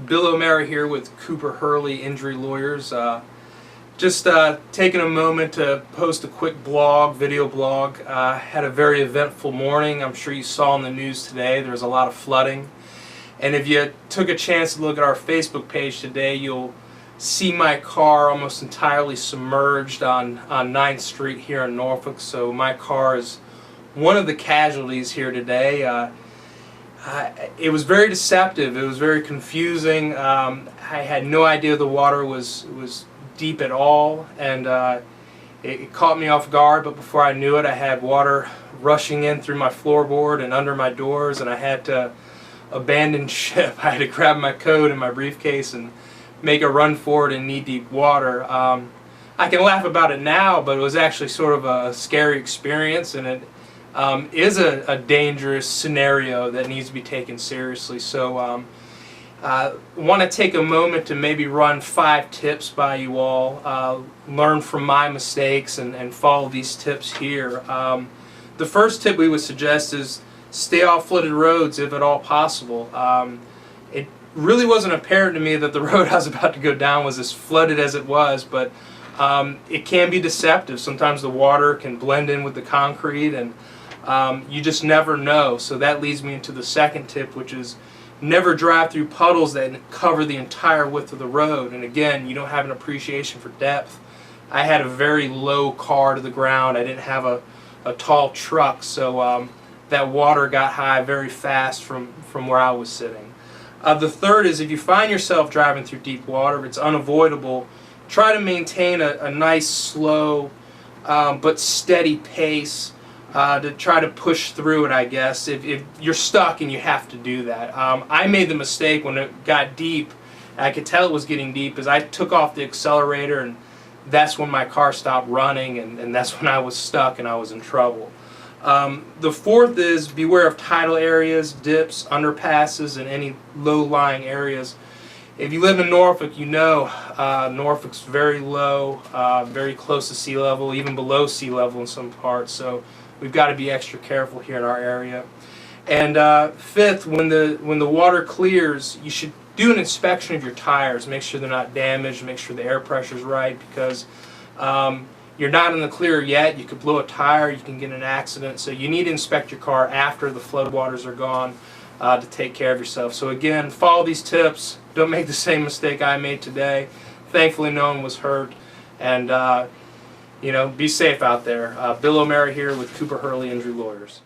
Bill O'Mara here with Cooper Hurley Injury Lawyers. Just taking a moment to post a quick video blog. Had a very eventful morning. I'm sure you saw in the news today there was a lot of flooding. And if you took a chance to look at our Facebook page today, you'll see my car almost entirely submerged on 9th Street here in Norfolk. So my car is one of the casualties here today. It was very deceptive. It was very confusing. I had no idea the water was deep at all, and it caught me off guard. But before I knew it, I had water rushing in through my floorboard and under my doors, and I had to abandon ship. I had to grab my coat and my briefcase and make a run for it in knee-deep water. I can laugh about it now, but it was actually sort of a scary experience, and it is a dangerous scenario that needs to be taken seriously. So I want to take a moment to maybe run 5 tips by you all, learn from my mistakes and follow these tips here. The first tip we would suggest is stay off flooded roads if at all possible. It really wasn't apparent to me that the road I was about to go down was as flooded as it was, but it can be deceptive. Sometimes the water can blend in with the concrete, and you just never know. So that leads me into the second tip, which is never drive through puddles that cover the entire width of the road. And again, you don't have an appreciation for depth. I had a very low car to the ground. I didn't have a tall truck, so that water got high very fast from where I was sitting. The third is, if you find yourself driving through deep water, if it's unavoidable, try to maintain a nice, slow, but steady pace to try to push through it, I guess, if you're stuck and you have to do that. I made the mistake when it got deep, I could tell it was getting deep, as I took off the accelerator, and that's when my car stopped running, and that's when I was stuck and I was in trouble. The fourth is beware of tidal areas, dips, underpasses, and any low-lying areas. If you live in Norfolk, you know Norfolk's very low, very close to sea level, even below sea level in some parts. So we've got to be extra careful here in our area. And fifth, when the water clears, you should do an inspection of your tires. Make sure they're not damaged. Make sure the air pressure's right, because you're not in the clear yet. You could blow a tire. You can get in an accident. So you need to inspect your car after the floodwaters are gone to take care of yourself. So again, follow these tips. Don't make the same mistake I made today. Thankfully, no one was hurt. And you know, be safe out there. Bill O'Mara here with Cooper Hurley Injury Lawyers.